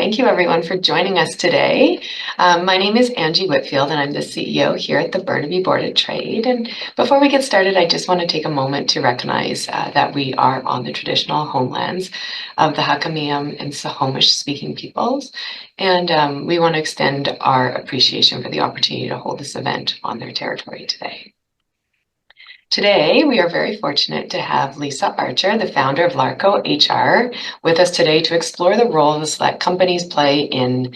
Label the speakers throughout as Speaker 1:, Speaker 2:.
Speaker 1: thank you everyone for joining us today. My name is Angie Whitfield and I'm the CEO here at the Burnaby Board of Trade. And before we get started, I just want to take a moment to recognize that we are on the traditional homelands of the Hakamiam and Sahamish speaking peoples. And we want to extend our appreciation for the opportunity to hold this event on their territory today. Today, we are very fortunate to have Lisa Archer, the founder of Larco HR, with us today to explore the roles that companies play in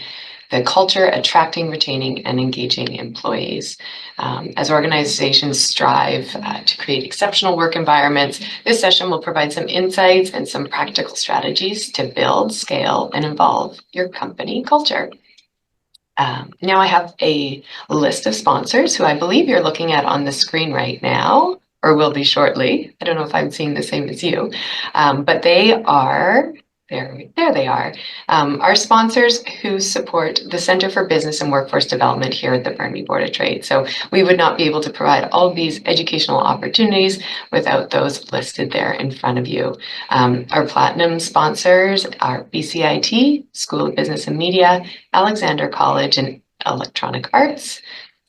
Speaker 1: the culture, attracting, retaining, and engaging employees. As organizations strive to create exceptional work environments, this session will provide some insights and some practical strategies to build, scale, and evolve your company culture. Now I have a list of sponsors who I believe you're looking at on the screen right now, or will be shortly. I don't know if I'm seeing the same as you, but they are, there they are, our sponsors who support the Center for Business and Workforce Development here at the Burnaby Board of Trade. So we would not be able to provide all of these educational opportunities without those listed there in front of you. Our platinum sponsors are BCIT, School of Business and Media, Alexander College and Electronic Arts,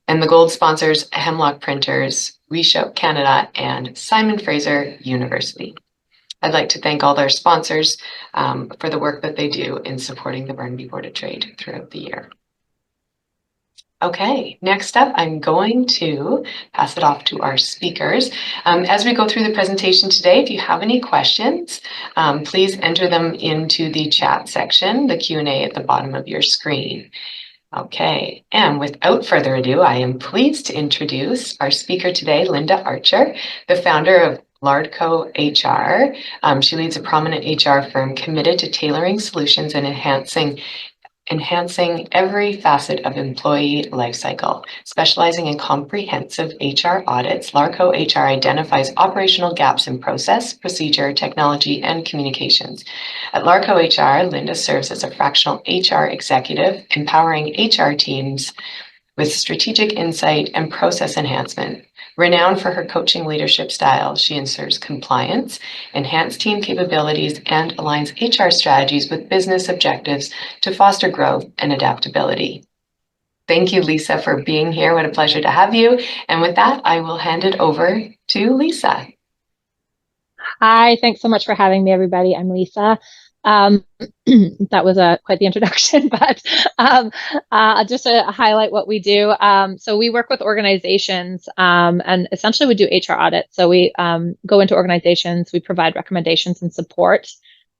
Speaker 1: and the gold sponsors, Hemlock Printers, Reshout Canada, and Simon Fraser University. I'd like to thank all our sponsors for the work that they do in supporting the Burnaby Board of Trade throughout the year. Okay, next up, I'm going to pass it off to our speakers. As we go through the presentation today, if you have any questions, please enter them into the chat section, the Q&A at the bottom of your screen. Okay, and without further ado, I am pleased to introduce our speaker today, Linda Archer, the founder of Larco HR. She leads a prominent HR firm committed to tailoring solutions and enhancing every facet of employee lifecycle. Specializing in comprehensive HR audits, Larco HR identifies operational gaps in process, procedure, technology, and communications. At Larco HR, Linda serves as a fractional HR executive, empowering HR teams with strategic insight and process enhancement. Renowned for her coaching leadership style, she ensures compliance, enhanced team capabilities, and aligns HR strategies with business objectives to foster growth and adaptability. Thank you, Lisa, for being here. What a pleasure to have you. And with that, I will hand it over to Lisa.
Speaker 2: Hi, thanks so much for having me, everybody. I'm Lisa. That was quite the introduction, but just to highlight what we do. So we work with organizations and essentially we do HR audits. So we go into organizations, we provide recommendations and support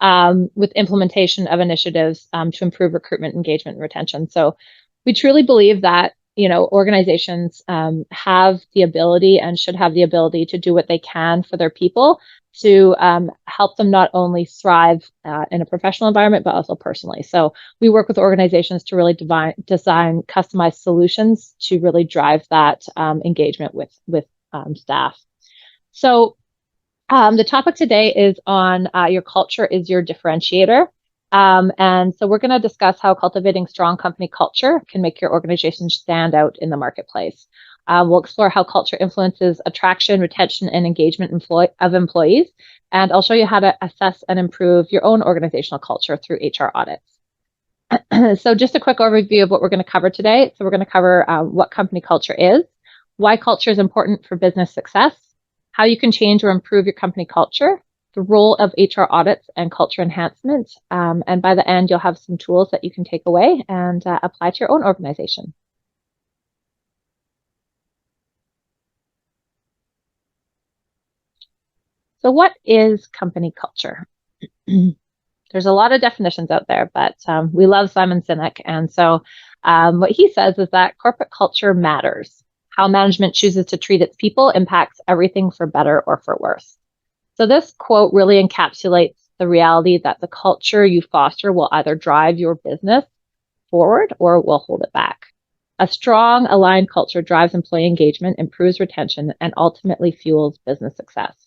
Speaker 2: with implementation of initiatives to improve recruitment, engagement, and retention. So we truly believe that organizations have the ability and should have the ability to do what they can for their people to help them not only thrive in a professional environment, but also personally. So we work with organizations to really design customized solutions to really drive that engagement with staff. So the topic today is on your culture is your differentiator. And so we're going to discuss how cultivating strong company culture can make your organization stand out in the marketplace. We'll explore how culture influences attraction, retention, and engagement of employees. And I'll show you how to assess and improve your own organizational culture through HR audits. So just a quick overview of what we're going to cover today. So we're going to cover what company culture is, why culture is important for business success, how you can change or improve your company culture, the role of HR audits and culture enhancement. And by the end, you'll have some tools that you can take away and apply to your own organization. So what is company culture? There's a lot of definitions out there, but we love Simon Sinek. And so what he says is that corporate culture matters. How management chooses to treat its people impacts everything for better or for worse. So this quote really encapsulates the reality that the culture you foster will either drive your business forward or will hold it back. A strong, aligned culture drives employee engagement, improves retention, and ultimately fuels business success.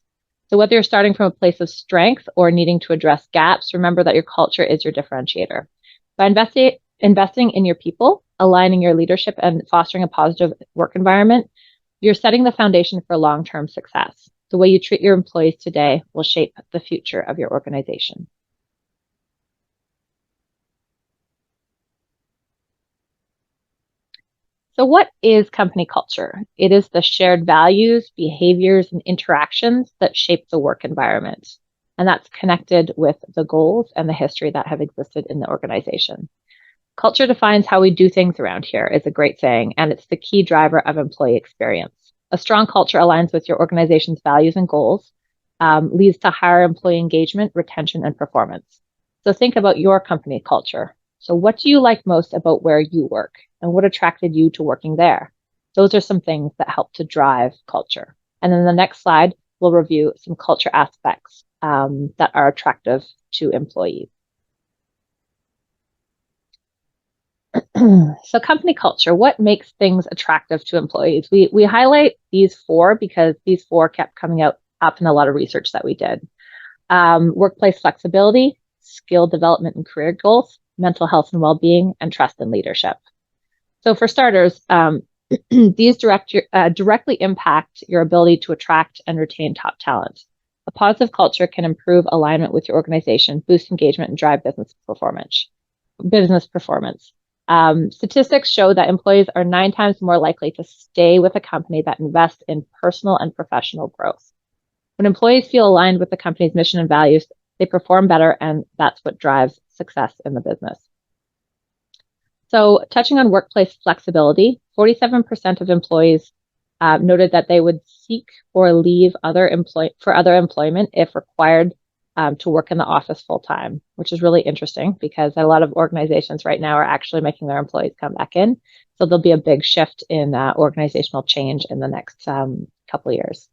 Speaker 2: So whether you're starting from a place of strength or needing to address gaps, remember that your culture is your differentiator. By investing in your people, aligning your leadership, and fostering a positive work environment, you're setting the foundation for long-term success. The way you treat your employees today will shape the future of your organization. So what is company culture? It is the shared values, behaviors, and interactions that shape the work environment. And that's connected with the goals and the history that have existed in the organization. Culture defines how we do things around here is a great saying, and it's the key driver of employee experience. A strong culture aligns with your organization's values and goals, leads to higher employee engagement, retention, and performance. So think about your company culture. So what do you like most about where you work, and what attracted you to working there? Those are some things that help to drive culture. And then the next slide, we'll review some culture aspects that are attractive to employees. So company culture, what makes things attractive to employees? We highlight these four because these four kept coming up in a lot of research that we did. Workplace flexibility, skill development and career goals, mental health and well-being, and trust and leadership. So for starters, these directly impact your ability to attract and retain top talent. A positive culture can improve alignment with your organization, boost engagement, and drive business performance. Statistics show that employees are 9 times more likely to stay with a company that invests in personal and professional growth. When employees feel aligned with the company's mission and values, they perform better, and that's what drives success in the business. So, touching on workplace flexibility, 47% of employees noted that they would seek or leave for other employment if required to work in the office full time, which is really interesting because a lot of organizations right now are actually making their employees come back in. So there'll be a big shift in organizational change in the next couple of years.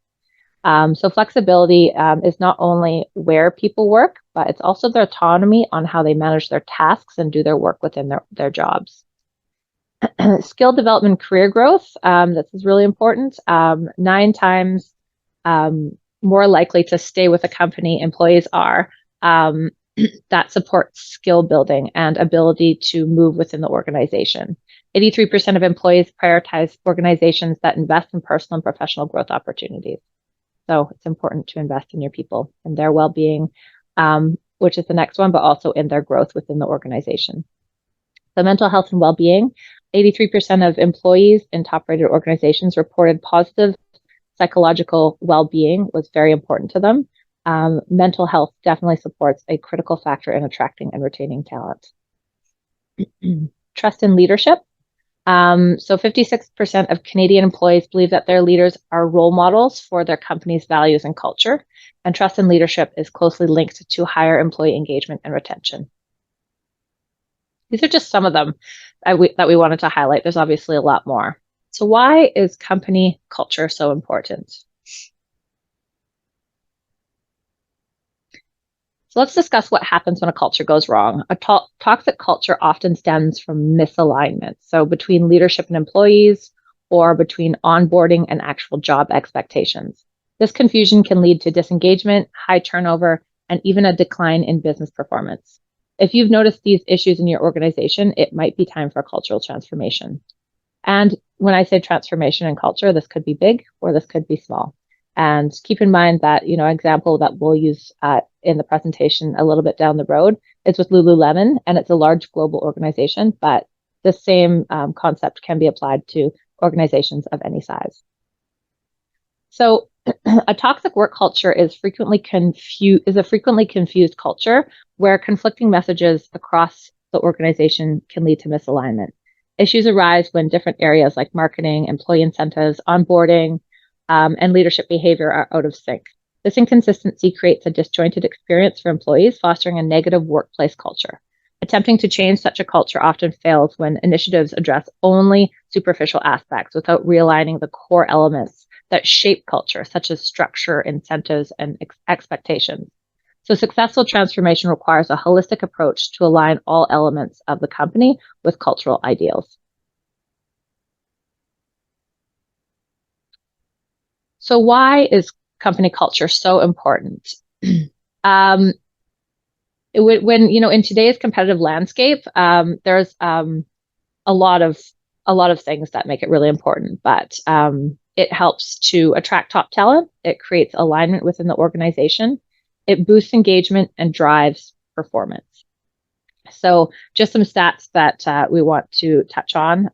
Speaker 2: So flexibility is not only where people work, but it's also their autonomy on how they manage their tasks and do their work within their jobs. Skill development, career growth. This is really important. 9 times more likely to stay with a company employees are that supports skill building and ability to move within the organization. 83% of employees prioritize organizations that invest in personal and professional growth opportunities. So it's important to invest in your people and their well-being, which is the next one, but also in their growth within the organization. So mental health and well-being, 83% of employees in top-rated organizations reported positive psychological well-being was very important to them. Mental health definitely supports a critical factor in attracting and retaining talent. Trust in leadership. So 56% of Canadian employees believe that their leaders are role models for their company's values and culture, and trust in leadership is closely linked to higher employee engagement and retention. These are just some of them that we wanted to highlight. There's obviously a lot more. So why is company culture so important? So let's discuss what happens when a culture goes wrong. A toxic culture often stems from misalignment. So between leadership and employees, or between onboarding and actual job expectations. This confusion can lead to disengagement, high turnover, and even a decline in business performance. If you've noticed these issues in your organization, it might be time for a cultural transformation. And when I say transformation in culture, this could be big or this could be small. And keep in mind that, example that we'll use in the presentation a little bit down the road is with Lululemon, and it's a large global organization, but the same concept can be applied to organizations of any size. So a toxic work culture is a frequently confused culture where conflicting messages across the organization can lead to misalignment. Issues arise when different areas like marketing, employee incentives, onboarding, and leadership behavior are out of sync. This inconsistency creates a disjointed experience for employees, fostering a negative workplace culture. Attempting to change such a culture often fails when initiatives address only superficial aspects without realigning the core elements that shape culture, such as structure, incentives, and expectations. So successful transformation requires a holistic approach to align all elements of the company with cultural ideals. So why is company culture so important? When in today's competitive landscape, there's a lot of things that make it really important, but it helps to attract top talent. It creates alignment within the organization. It boosts engagement and drives performance. So just some stats that we want to touch on.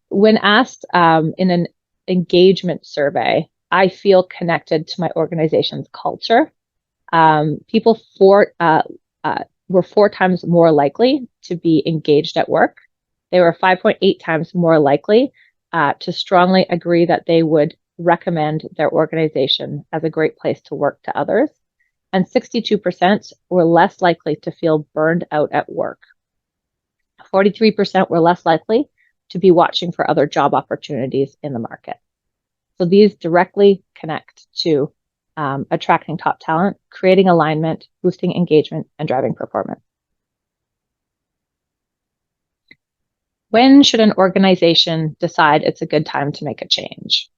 Speaker 2: when asked in an engagement survey, I feel connected to my organization's culture. People were 4 times more likely to be engaged at work. They were 5.8 times more likely to strongly agree that they would recommend their organization as a great place to work to others. And 62% were less likely to feel burned out at work. 43% were less likely to be watching for other job opportunities in the market. So these directly connect to attracting top talent, creating alignment, boosting engagement, and driving performance. When should an organization decide it's a good time to make a change?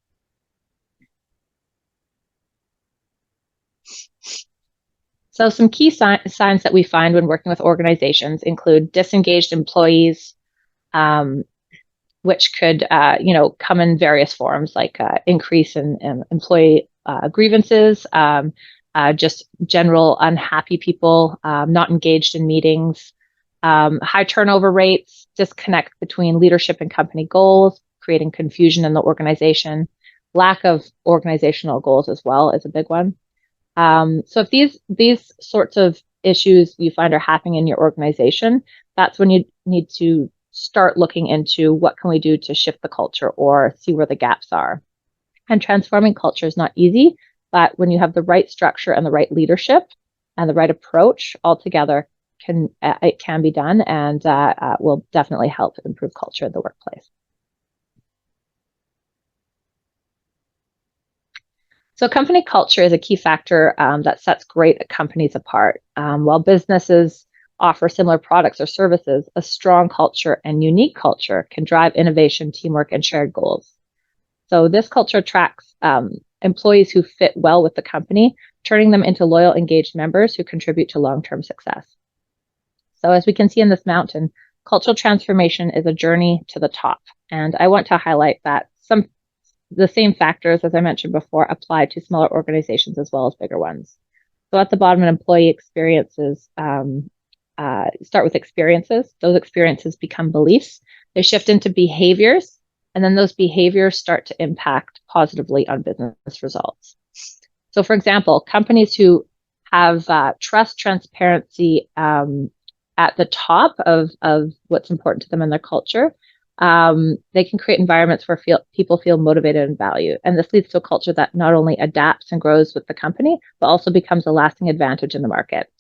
Speaker 2: So some key signs that we find when working with organizations include disengaged employees, which could come in various forms, like increase in employee grievances, just general unhappy people, not engaged in meetings, high turnover rates, disconnect between leadership and company goals, creating confusion in the organization, lack of organizational goals as well is a big one. So if these sorts of issues you find are happening in your organization, that's when you need to start looking into what can we do to shift the culture or see where the gaps are. And transforming culture is not easy, but when you have the right structure and the right leadership and the right approach all together, it can be done and will definitely help improve culture in the workplace. So company culture is a key factor that sets great companies apart. While businesses offer similar products or services, a strong culture and unique culture can drive innovation, teamwork, and shared goals. So this culture attracts employees who fit well with the company, turning them into loyal, engaged members who contribute to long-term success. So as we can see in this mountain, cultural transformation is a journey to the top. And I want to highlight that the same factors, as I mentioned before, apply to smaller organizations as well as bigger ones. So at the bottom, employee experiences start with experiences. Those experiences become beliefs. They shift into behaviors, and then those behaviors start to impact positively on business results. So for example, companies who have trust, transparency at the top of what's important to them in their culture, they can create environments where people feel motivated and valued. And this leads to a culture that not only adapts and grows with the company, but also becomes a lasting advantage in the market.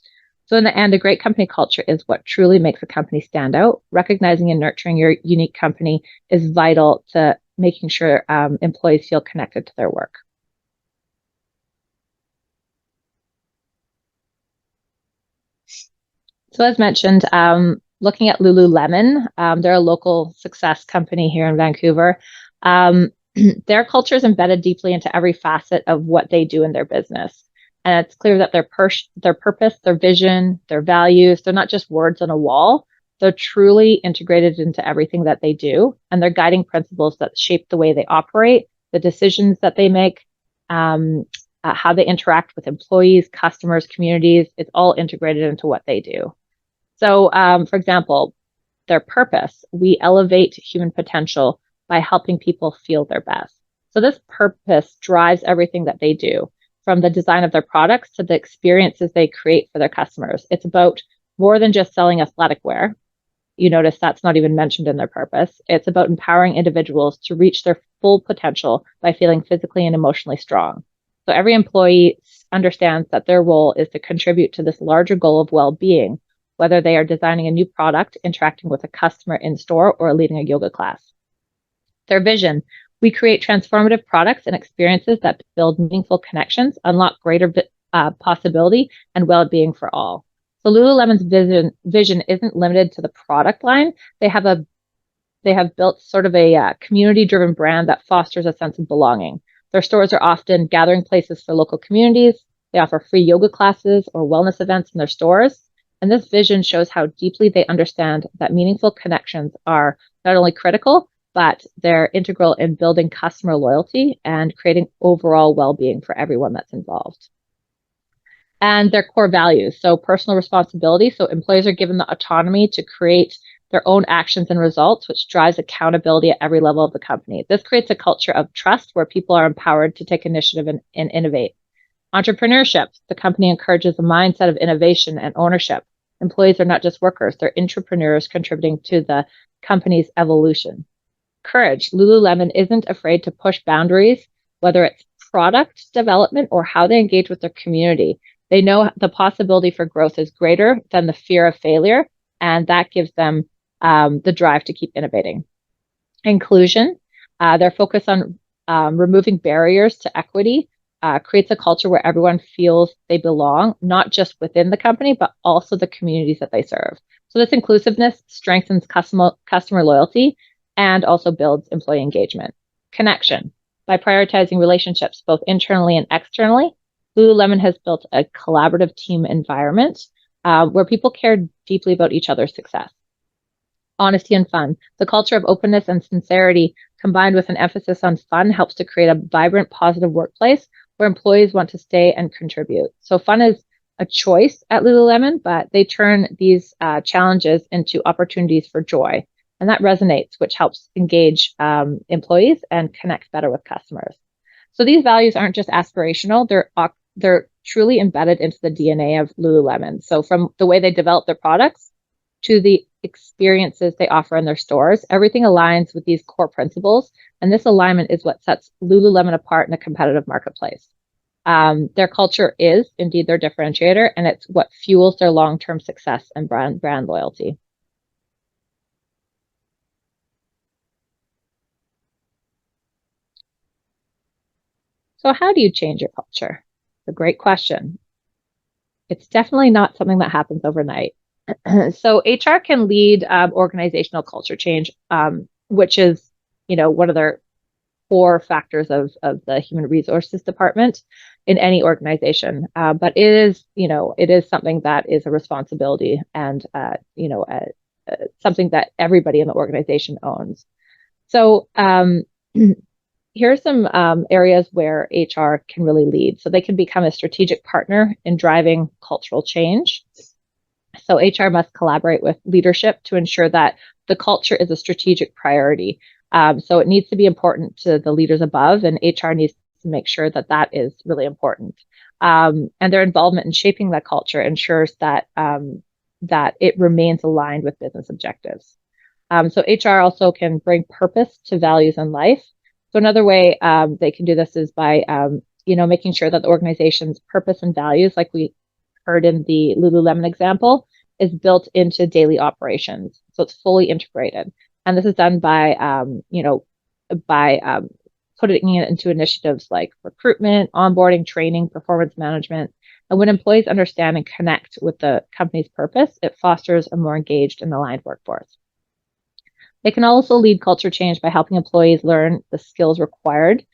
Speaker 2: So in the end, a great company culture is what truly makes a company stand out. Recognizing and nurturing your unique company is vital to making sure employees feel connected to their work. So as mentioned, looking at Lululemon, they're a local success company here in Vancouver. Their culture is embedded deeply into every facet of what they do in their business. And it's clear that their purpose, their vision, their values, they're not just words on a wall. They're truly integrated into everything that they do. And they're guiding principles that shape the way they operate, the decisions that they make, how they interact with employees, customers, communities. It's all integrated into what they do. So, for example, their purpose, we elevate human potential by helping people feel their best. So this purpose drives everything that they do, from the design of their products to the experiences they create for their customers. It's about more than just selling athletic wear. You notice that's not even mentioned in their purpose. It's about empowering individuals to reach their full potential by feeling physically and emotionally strong. So every employee understands that their role is to contribute to this larger goal of well-being, whether they are designing a new product, interacting with a customer in store, or leading a yoga class. Their vision, we create transformative products and experiences that build meaningful connections, unlock greater possibility and well-being for all. So Lululemon's vision isn't limited to the product line. They have built sort of a community-driven brand that fosters a sense of belonging. Their stores are often gathering places for local communities. They offer free yoga classes or wellness events in their stores. And this vision shows how deeply they understand that meaningful connections are not only critical, but they're integral in building customer loyalty and creating overall well-being for everyone that's involved. And their core values, so personal responsibility. So employees are given the autonomy to create their own actions and results, which drives accountability at every level of the company. This creates a culture of trust where people are empowered to take initiative and innovate. Entrepreneurship, the company encourages a mindset of innovation and ownership. Employees are not just workers, they're entrepreneurs contributing to the company's evolution. Courage, Lululemon isn't afraid to push boundaries, whether it's product development or how they engage with their community. They know the possibility for growth is greater than the fear of failure, and that gives them the drive to keep innovating. Inclusion, their focus on removing barriers to equity creates a culture where everyone feels they belong, not just within the company, but also the communities that they serve. So this inclusiveness strengthens customer loyalty and also builds employee engagement. Connection, by prioritizing relationships both internally and externally, Lululemon has built a collaborative team environment where people care deeply about each other's success. Honesty and fun. The culture of openness and sincerity combined with an emphasis on fun helps to create a vibrant, positive workplace where employees want to stay and contribute. So fun is a choice at Lululemon, but they turn these challenges into opportunities for joy. And that resonates, which helps engage employees and connect better with customers. So these values aren't just aspirational, they're truly embedded into the DNA of Lululemon. So from the way they develop their products to the experiences they offer in their stores, everything aligns with these core principles. And this alignment is what sets Lululemon apart in a competitive marketplace. Their culture is indeed their differentiator, and it's what fuels their long-term success and brand loyalty. So how do you change your culture? It's a great question. It's definitely not something that happens overnight. So HR can lead organizational culture change, which is, one of their core factors of the human resources department in any organization. But it is something that is a responsibility and, something that everybody in the organization owns. So here are some areas where HR can really lead. So they can become a strategic partner in driving cultural change. So HR must collaborate with leadership to ensure that the culture is a strategic priority. So it needs to be important to the leaders above, and HR needs to make sure that that is really important. And their involvement in shaping that culture ensures that that it remains aligned with business objectives. So HR also can bring purpose to values in life. So another way they can do this is by making sure that the organization's purpose and values, like we heard in the Lululemon example, is built into daily operations. So it's fully integrated. And this is done by, putting it into initiatives like recruitment, onboarding, training, performance management. And when employees understand and connect with the company's purpose, it fosters a more engaged and aligned workforce. They can also lead culture change by helping employees learn the skills required.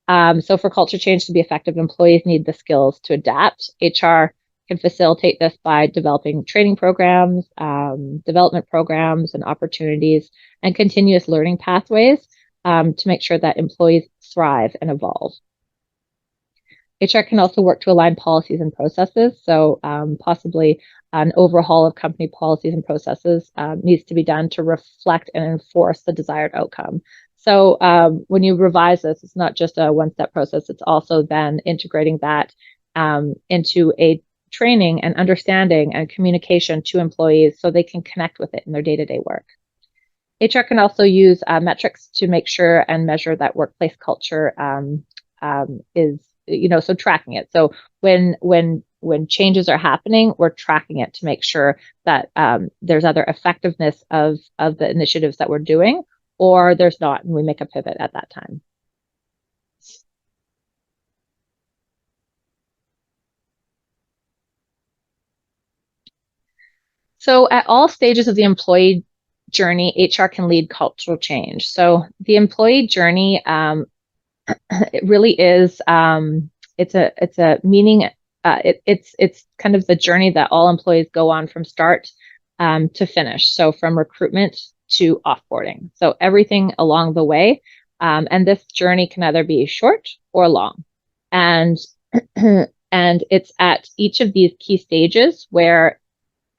Speaker 2: So for culture change to be effective, employees need the skills to adapt. HR can facilitate this by developing training programs, development programs and opportunities, and continuous learning pathways to make sure that employees thrive and evolve. HR can also work to align policies and processes. So possibly an overhaul of company policies and processes needs to be done to reflect and enforce the desired outcome. So when you revise this, it's not just a one-step process. It's also then integrating that into a training and understanding and communication to employees so they can connect with it in their day-to-day work. HR can also use metrics to make sure and measure that workplace culture is, so tracking it. So when changes are happening, we're tracking it to make sure that there's other effectiveness of the initiatives that we're doing, or there's not, and we make a pivot at that time. So at all stages of the employee journey, HR can lead cultural change. So the employee journey, it really is, it's a meaning, it's kind of the journey that all employees go on from start to finish. So from recruitment to offboarding. So everything along the way. And this journey can either be short or long. And and it's at each of these key stages where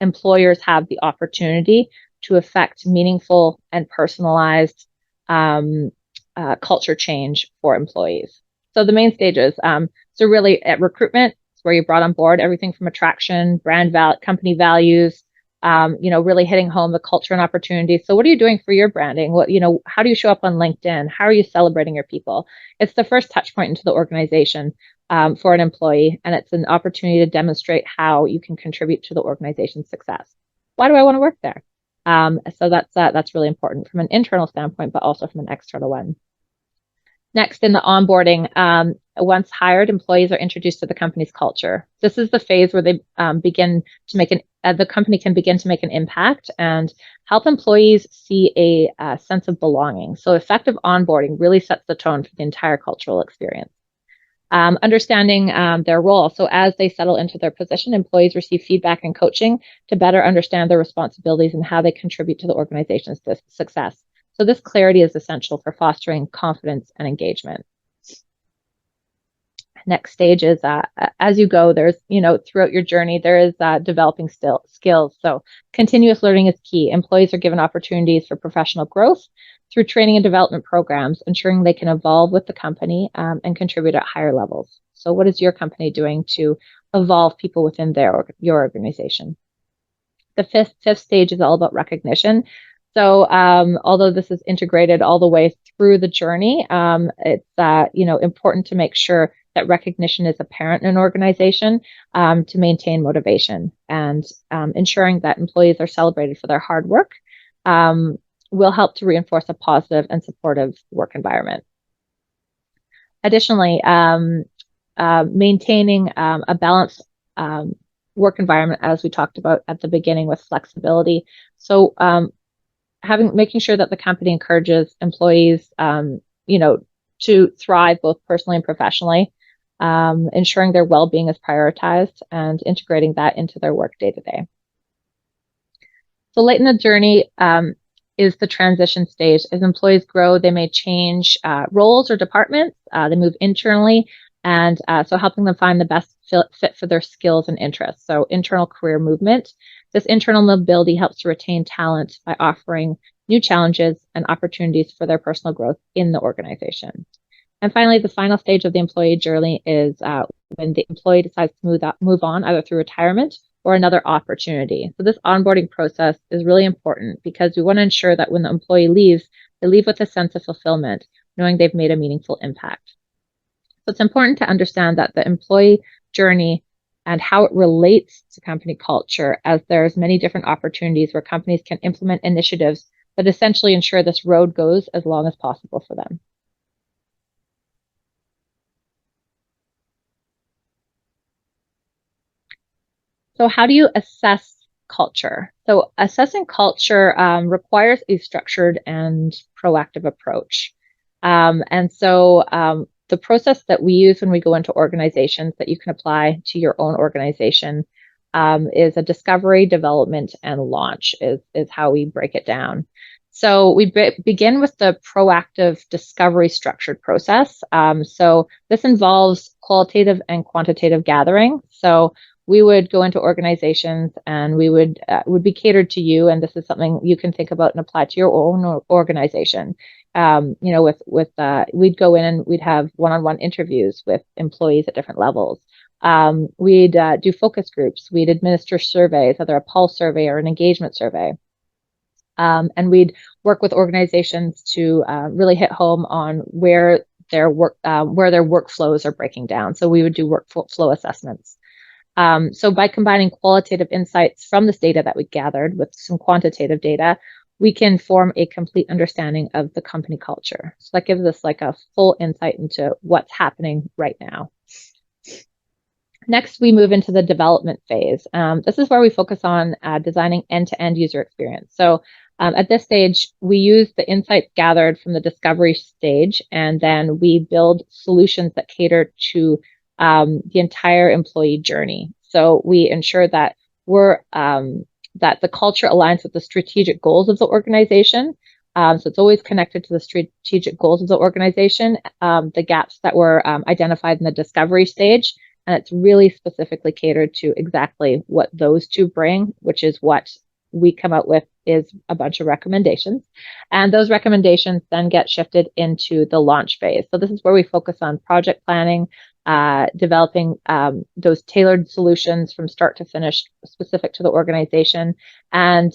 Speaker 2: employers have the opportunity to affect meaningful and personalized culture change for employees. So the main stages. So really at recruitment, it's where you're brought on board, everything from attraction, company values, really hitting home the culture and opportunities. So what are you doing for your branding? How do you show up on LinkedIn? How are you celebrating your people? It's the first touch point into the organization for an employee, and it's an opportunity to demonstrate how you can contribute to the organization's success. Why do I want to work there? So that's really important from an internal standpoint, but also from an external one. Next, in the onboarding, once hired, employees are introduced to the company's culture. This is the phase where they begin to make the company can begin to make an impact and help employees see a sense of belonging. So effective onboarding really sets the tone for the entire cultural experience. Understanding their role. So as they settle into their position, employees receive feedback and coaching to better understand their responsibilities and how they contribute to the organization's success. So this clarity is essential for fostering confidence and engagement. Next stage is as you go, there's, throughout your journey, there is developing skills. So continuous learning is key. Employees are given opportunities for professional growth through training and development programs, ensuring they can evolve with the company and contribute at higher levels. So what is your company doing to evolve people within your organization? The fifth stage is all about recognition. So although this is integrated all the way through the journey, it's important to make sure that recognition is apparent in an organization to maintain motivation, and ensuring that employees are celebrated for their hard work will help to reinforce a positive and supportive work environment. Additionally, maintaining a balanced work environment, as we talked about at the beginning, with flexibility. So making sure that the company encourages employees, to thrive both personally and professionally, ensuring their well-being is prioritized, and integrating that into their work day to day. So late in the journey is the transition stage. As employees grow, they may change roles or departments. They move internally, and so helping them find the best fit for their skills and interests. So internal career movement. This internal mobility helps to retain talent by offering new challenges and opportunities for their personal growth in the organization. And finally, the final stage of the employee journey is when the employee decides to move on, either through retirement or another opportunity. So this onboarding process is really important because we want to ensure that when the employee leaves, they leave with a sense of fulfillment, knowing they've made a meaningful impact. So it's important to understand that the employee journey and how it relates to company culture, as there's many different opportunities where companies can implement initiatives that essentially ensure this road goes as long as possible for them. So how do you assess culture? So assessing culture requires a structured and proactive approach. The process that we use when we go into organizations that you can apply to your own organization is a discovery, development, and launch is how we break it down. So we begin with the proactive discovery structured process. So this involves qualitative and quantitative gathering. So we would go into organizations and we would be catered to you, and this is something you can think about and apply to your own organization. We'd go in and we'd have one-on-one interviews with employees at different levels. We'd do focus groups. We'd administer surveys, either a pulse survey or an engagement survey. And we'd work with organizations to really hit home on where their workflows are breaking down. So we would do workflow assessments. So by combining qualitative insights from this data that we gathered with some quantitative data, we can form a complete understanding of the company culture. So that gives us like a full insight into what's happening right now. Next, we move into the development phase. This is where we focus on designing end-to-end user experience. So at this stage, we use the insights gathered from the discovery stage, and then we build solutions that cater to the entire employee journey. So we ensure that that the culture aligns with the strategic goals of the organization. So it's always connected to the strategic goals of the organization, the gaps that were identified in the discovery stage, and it's really specifically catered to exactly what those two bring, which is what we come out with is a bunch of recommendations. And those recommendations then get shifted into the launch phase. So this is where we focus on project planning, developing those tailored solutions from start to finish specific to the organization. And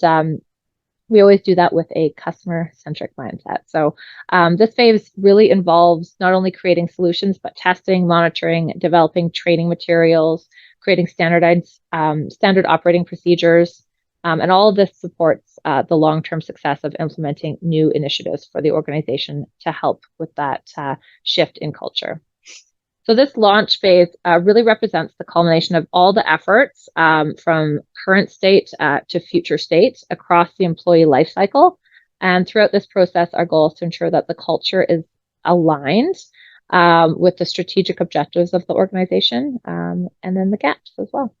Speaker 2: we always do that with a customer-centric mindset. So this phase really involves not only creating solutions, but testing, monitoring, developing training materials, creating standard operating procedures, and all of this supports the long-term success of implementing new initiatives for the organization to help with that shift in culture. So this launch phase really represents the culmination of all the efforts from current state to future state across the employee lifecycle. And throughout this process, our goal is to ensure that the culture is aligned with the strategic objectives of the organization, and then the gaps as well.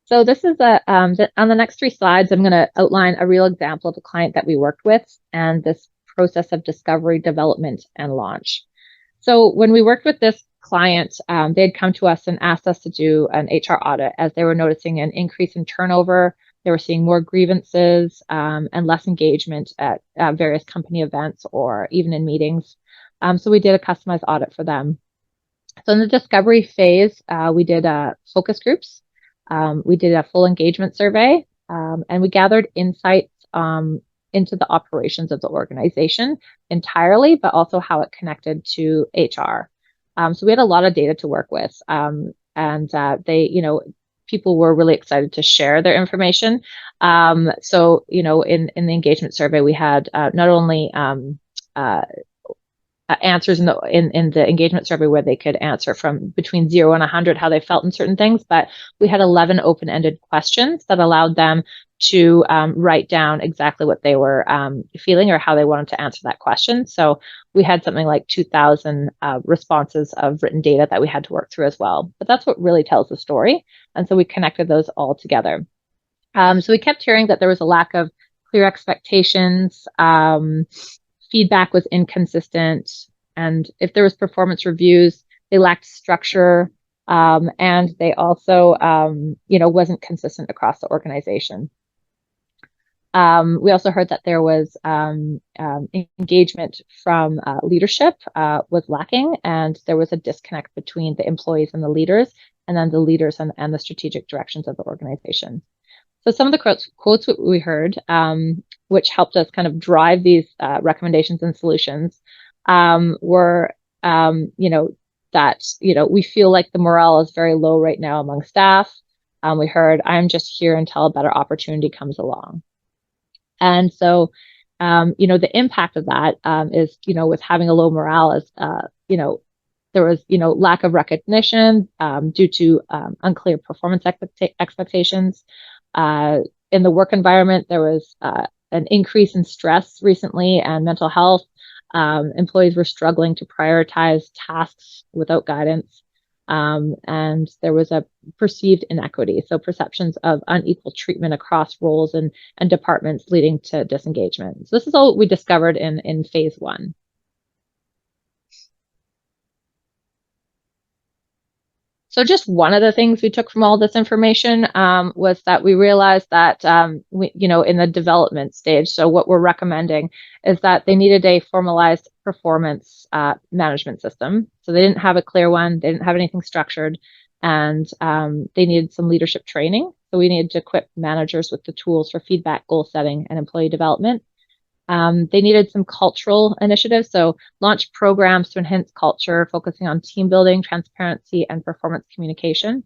Speaker 2: So this is on the next 3 slides, I'm going to outline a real example of a client that we worked with and this process of discovery, development, and launch. So when we worked with this client, they had come to us and asked us to do an HR audit as they were noticing an increase in turnover. They were seeing more grievances and less engagement at various company events or even in meetings. So we did a customized audit for them. So in the discovery phase, we did focus groups. We did a full engagement survey, and we gathered insights into the operations of the organization entirely, but also how it connected to HR. So we had a lot of data to work with, and people were really excited to share their information. So, in the engagement survey, we had not only answers in the engagement survey where they could answer from between 0 and 100 how they felt in certain things, but we had 11 open-ended questions that allowed them to write down exactly what they were feeling or how they wanted to answer that question. So we had something like 2,000 responses of written data that we had to work through as well. But that's what really tells the story. And so we connected those all together. So we kept hearing that there was a lack of clear expectations, feedback was inconsistent, and if there was performance reviews, they lacked structure, and they also, wasn't consistent across the organization. We also heard that there was engagement from leadership was lacking, and there was a disconnect between the employees and the leaders, and then the leaders and the strategic directions of the organization. So some of the quotes we heard, which helped us kind of drive these recommendations and solutions, were, that, we feel like the morale is very low right now among staff. We heard, I'm just here until a better opportunity comes along. And so, the impact of that is, with having a low morale is, there was, lack of recognition due to unclear performance expectations. In the work environment, there was an increase in stress recently and mental health. Employees were struggling to prioritize tasks without guidance. And there was a perceived inequity, so perceptions of unequal treatment across roles and departments leading to disengagement. So this is all we discovered in phase 1. So just one of the things we took from all this information was that we realized that, in the development stage, so what we're recommending is that they needed a formalized performance management system. So they didn't have a clear one, they didn't have anything structured, and they needed some leadership training. So we needed to equip managers with the tools for feedback, goal setting, and employee development. They needed some cultural initiatives, so launch programs to enhance culture, focusing on team building, transparency, and performance communication.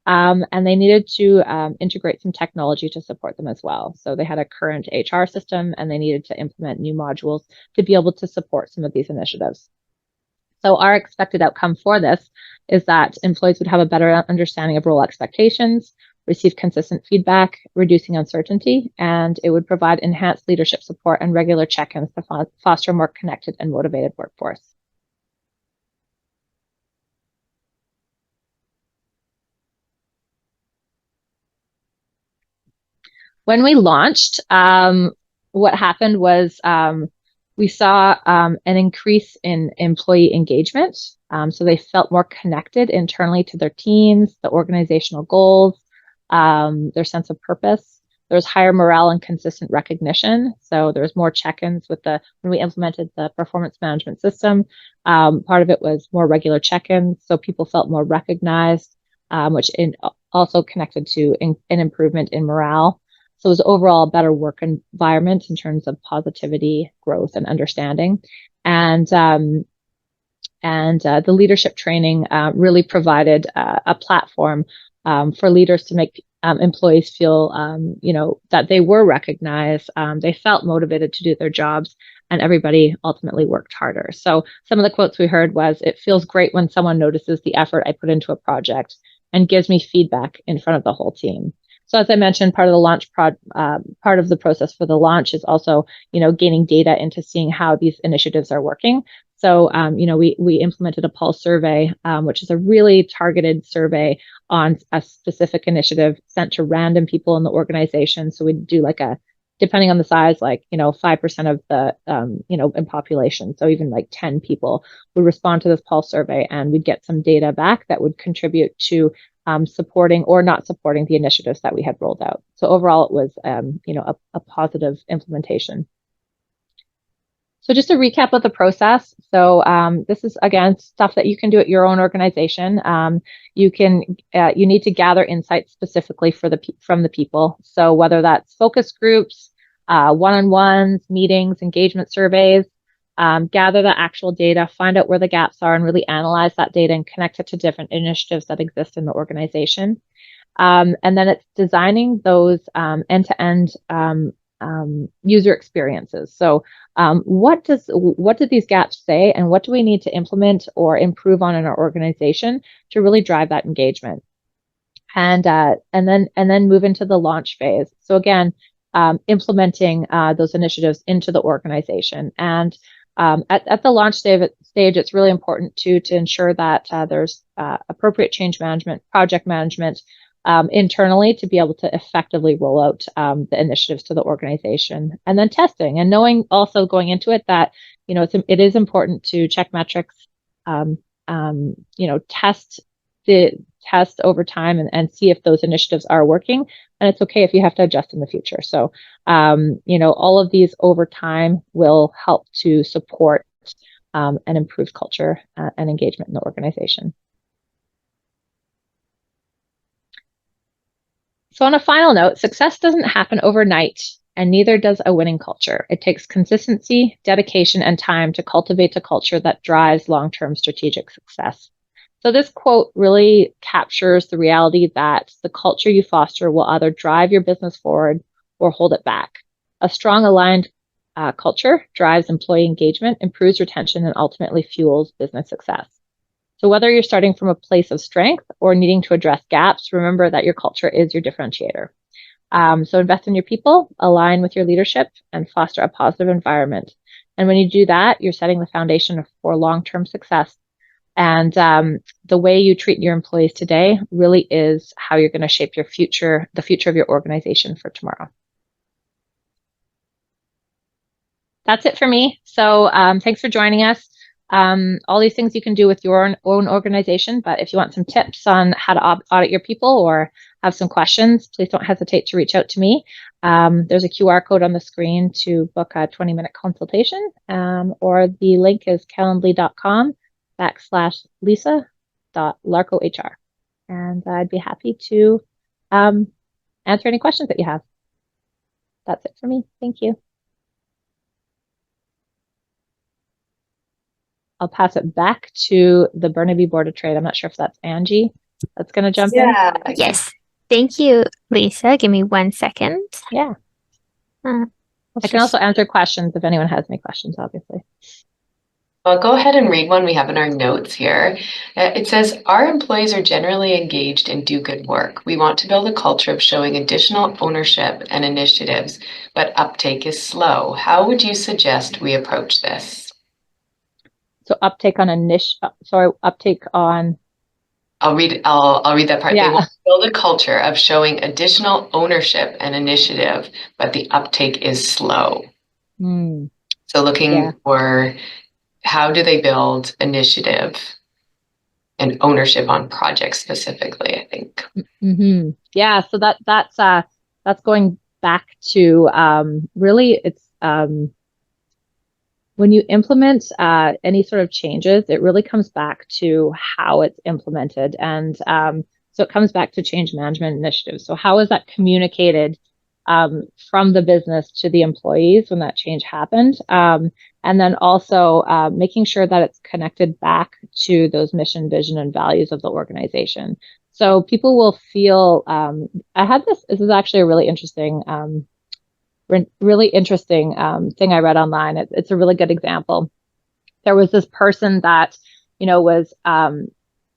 Speaker 2: And they needed to integrate some technology to support them as well. So they had a current HR system, and they needed to implement new modules to be able to support some of these initiatives. So our expected outcome for this is that employees would have a better understanding of role expectations, receive consistent feedback, reducing uncertainty, and it would provide enhanced leadership support and regular check-ins to foster a more connected and motivated workforce. When we launched, what happened was we saw an increase in employee engagement. So they felt more connected internally to their teams, the organizational goals, their sense of purpose. There was higher morale and consistent recognition. So there was more check-ins when we implemented the performance management system. Part of it was more regular check-ins, so people felt more recognized, also connected to an improvement in morale. So it was overall a better work environment in terms of positivity, growth, and understanding. And the leadership training really provided a platform for leaders to make employees feel, that they were recognized. They felt motivated to do their jobs, and everybody ultimately worked harder. So some of the quotes we heard was, "It feels great when someone notices the effort I put into a project and gives me feedback in front of the whole team." So as I mentioned, part of the part of the process for the launch is also, gaining data into seeing how these initiatives are working. So, we implemented a pulse survey, which is a really targeted survey on a specific initiative sent to random people in the organization. So we do depending on the size, 5% of the, in population. So even like 10 people would respond to this pulse survey, and we'd get some data back that would contribute to supporting or not supporting the initiatives that we had rolled out. So overall, it was, a positive implementation. So just a recap of the process. So this is, again, stuff that you can do at your own organization. You need to gather insights specifically from the people. So whether that's focus groups, one-on-ones, meetings, engagement surveys, gather the actual data, find out where the gaps are, and really analyze that data and connect it to different initiatives that exist in the organization. And then it's designing those end-to-end user experiences. So what do these gaps say, and what do we need to implement or improve on in our organization to really drive that engagement? And then move into the launch phase. So again, implementing those initiatives into the organization. And at the launch stage, it's really important to ensure that there's appropriate change management, project management, internally to be able to effectively roll out the initiatives to the organization, and then testing, and knowing also going into it that it is important to check metrics, test over time, and see if those initiatives are working, and it's okay if you have to adjust in the future. So all of these over time will help to support an improved culture and engagement in the organization. So on a final note, success doesn't happen overnight, and neither does a winning culture. It takes consistency, dedication, and time to cultivate a culture that drives long-term strategic success. So this quote really captures the reality that the culture you foster will either drive your business forward or hold it back. A strong, aligned culture drives employee engagement, improves retention, and ultimately fuels business success. So whether you're starting from a place of strength or needing to address gaps, remember that your culture is your differentiator. So invest in your people, align with your leadership, and foster a positive environment. And when you do that, you're setting the foundation for long-term success. And the way you treat your employees today really is how you're going to shape the future of your organization for tomorrow. That's it for me. So thanks for joining us. All these things you can do with your own organization, but if you want some tips on how to audit your people or have some questions, please don't hesitate to reach out to me. There's a QR code on the screen to book a 20-minute consultation, or the link is calendly.com/lisa.larcohr. And I'd be happy to answer any questions that you have. That's it for me. Thank you. I'll pass it back to the Burnaby Board of Trade. I'm not sure if that's Angie that's going to jump in.
Speaker 3: Yes. Thank you, Lisa. Give me 1 second.
Speaker 2: Yeah. I can also answer questions if anyone has any questions, obviously.
Speaker 1: I'll go ahead and read one we have in our notes here. It says, our employees are generally engaged and do good work. We want to build a culture of showing additional ownership and initiatives, but uptake is slow. How would you suggest we approach this?
Speaker 2: So uptake on
Speaker 1: I'll read that part.
Speaker 2: Yeah.
Speaker 1: They want to build a culture of showing additional ownership and initiative, but the uptake is slow. So looking for, how do they build initiative and ownership on projects specifically, I think.
Speaker 2: Mm-hmm. Yeah, so that's going back to really it's when you implement any sort of changes, it really comes back to how it's implemented. And so it comes back to change management initiatives. So how is that communicated from the business to the employees when that change happened? And then also making sure that it's connected back to those mission, vision, and values of the organization. So people will feel, I had this is actually a really interesting thing I read online. It's a really good example. There was this person that, was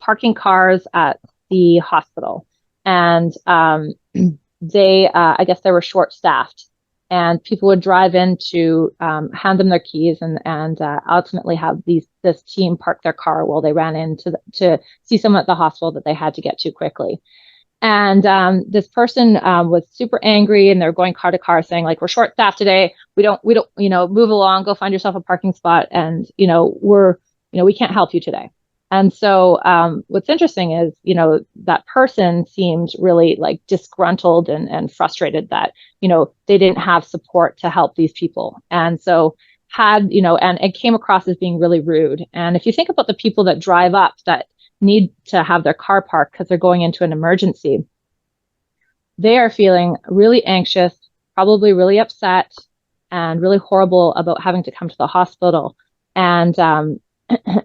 Speaker 2: parking cars at the hospital, and I guess they were short staffed, and people would drive in to hand them their keys and ultimately have this team park their car while they ran in to see someone at the hospital that they had to get to quickly. And this person was super angry, and they're going car to car saying, like, we're short staffed today. We don't, move along, go find yourself a parking spot. And, we can't help you today. And so what's interesting is, that person seemed really like disgruntled and frustrated that, they didn't have support to help these people. And so and it came across as being really rude. And if you think about the people that drive up that need to have their car parked because they're going into an emergency, they are feeling really anxious, probably really upset, and really horrible about having to come to the hospital. And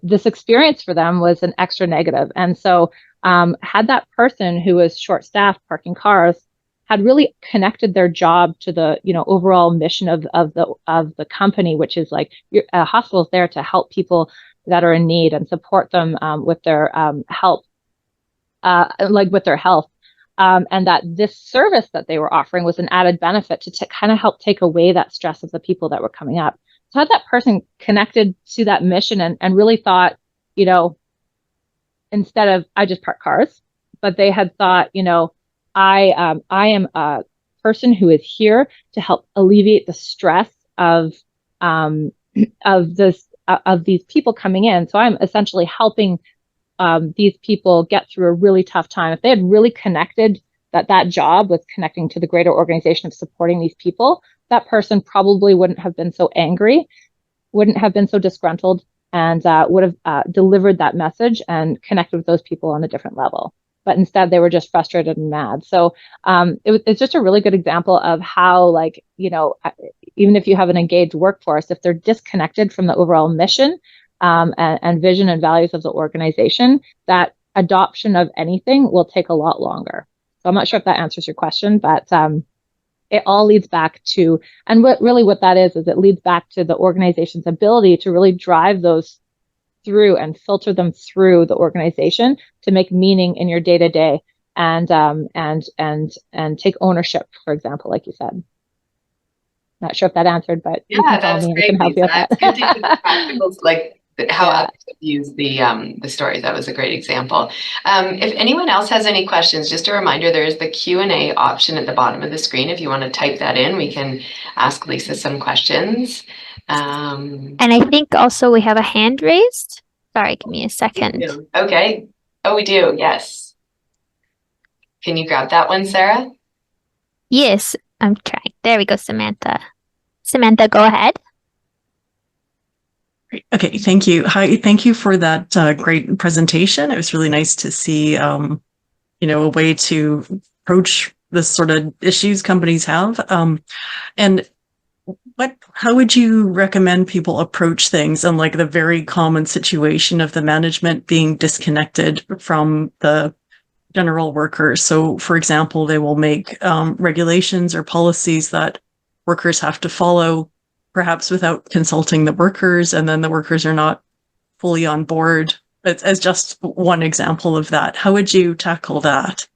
Speaker 2: this experience for them was an extra negative. And so had that person who was short-staffed parking cars had really connected their job to the overall mission of the company, which is like a hospital is there to help people that are in need and support them with their help, with their health. And that this service that they were offering was an added benefit to kind of help take away that stress of the people that were coming up. So had that person connected to that mission and really thought, instead of I just park cars, but they had thought, I am a person who is here to help alleviate the stress of these people coming in. So I'm essentially helping these people get through a really tough time. If they had really connected that job was connecting to the greater organization of supporting these people, that person probably wouldn't have been so angry, wouldn't have been so disgruntled, and would have delivered that message and connected with those people on a different level. But instead, they were just frustrated and mad. So it's just a really good example of how, even if you have an engaged workforce, if they're disconnected from the overall mission and vision and values of the organization, that adoption of anything will take a lot longer. So I'm not sure if that answers your question, but it all leads back to, and what that is it leads back to the organization's ability to really drive those through and filter them through the organization to make meaning in your day to day and take ownership, for example, like you said. Not sure if that answered, but you can tell me. I can help you with that.
Speaker 1: It's good to hear the practicals, like how
Speaker 2: Yeah.
Speaker 1: others have used the stories. That was a great example. If anyone else has any questions, just a reminder, there is the Q&A option at the bottom of the screen. If you want to type that in, we can ask Lisa some questions.
Speaker 3: And I think also we have a hand raised. Sorry, give me a second.
Speaker 1: Okay. Oh, we do. Yes. Can you grab that one, Sarah?
Speaker 3: Yes, I'm trying. There we go, Samantha. Samantha, go ahead.
Speaker 4: Okay, thank you. Hi, thank you for that great presentation. It was really nice to see, a way to approach the sort of issues companies have. And how would you recommend people approach things in like the very common situation of the management being disconnected from the general workers? So, for example, they will make regulations or policies that workers have to follow, perhaps without consulting the workers, and then the workers are not fully on board. As just one example of that, how would you tackle that?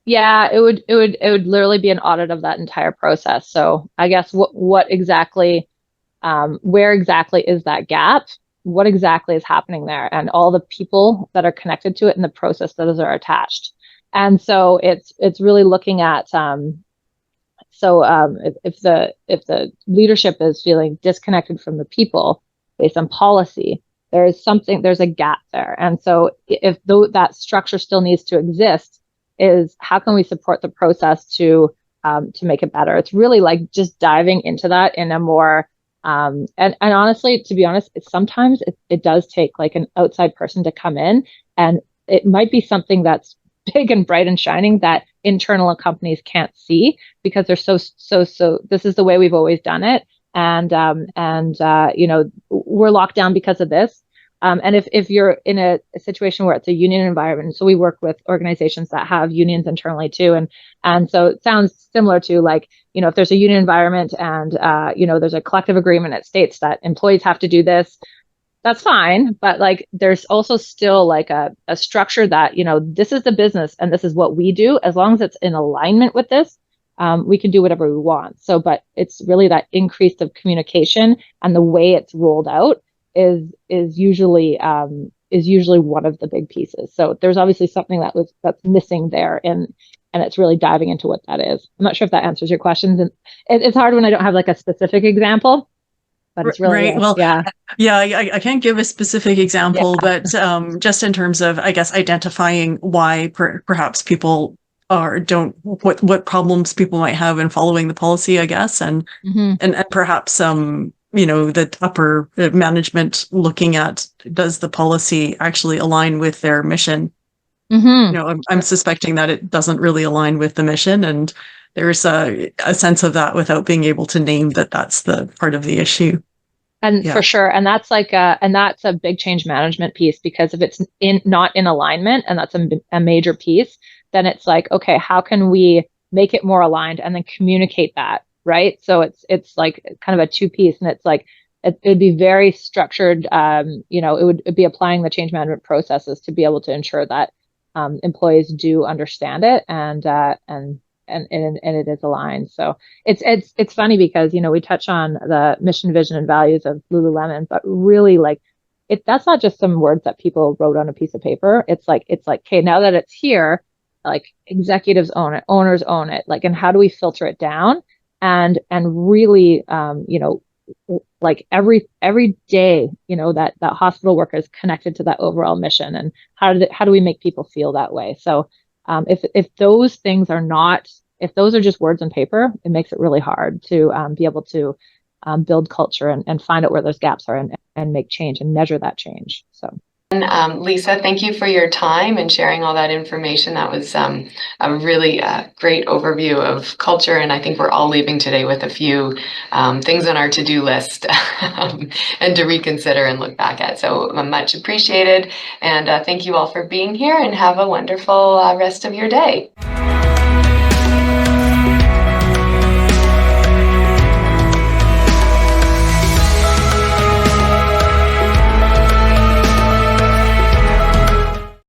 Speaker 2: Yeah, it would literally be an audit of that entire process. So I guess what exactly, where exactly is that gap? What exactly is happening there, and all the people that are connected to it and the process that are attached. And so it's really looking at if the leadership is feeling disconnected from the people based on policy, there's a gap there. And so if that structure still needs to exist, is how can we support the process to make it better? It's really like just diving into that in a more and honestly, to be honest, sometimes it does take like an outside person to come in, and it might be something that's big and bright and shining that internal companies can't see because they're so this is the way we've always done it, and we're locked down because of this. And if you're in a situation where it's a union environment, so we work with organizations that have unions internally too, and so it sounds similar to like, if there's a union environment and there's a collective agreement that states that employees have to do this, that's fine. But like, there's also still like a structure that, this is the business and this is what we do. As long as it's in alignment with this, we can do whatever we want. So, but it's really that increase of communication and the way it's rolled out is usually one of the big pieces. So there's obviously something that's missing there, and it's really diving into what that is. I'm not sure if that answers your questions, and it's hard when I don't have like a specific example, but it's really
Speaker 4: right. Well,
Speaker 2: yeah.
Speaker 4: I can't give a specific example, but just in terms of, I guess, identifying why perhaps people don't what problems people might have in following the policy, I guess, and perhaps the upper management looking at, does the policy actually align with their mission? I'm suspecting that it doesn't really align with the mission, and there's a sense of that without being able to name that that's the part of the issue.
Speaker 2: And for sure, and that's a big change management piece, because if it's not in alignment, and that's a major piece, then it's like, okay, how can we make it more aligned and then communicate that, right? So it's like kind of a two-piece, and it's like it would be very structured. It would be applying the change management processes to be able to ensure that employees do understand it and it is aligned. So it's funny because we touch on the mission, vision, and values of Lululemon, but really like that's not just some words that people wrote on a piece of paper. It's like okay, now that it's here, like executives own it, owners own it, like, and how do we filter it down and really like every day, that hospital worker is connected to that overall mission, and how do we make people feel that way? So if those things are not, if those are just words on paper, it makes it really hard to be able to build culture and find out where those gaps are and make change and measure that change. So.
Speaker 1: And Lisa, thank you for your time and sharing all that information. That was a really great overview of culture, and I think we're all leaving today with a few things on our to-do list and to reconsider and look back at. So much appreciated, and thank you all for being here, and have a wonderful rest of your day.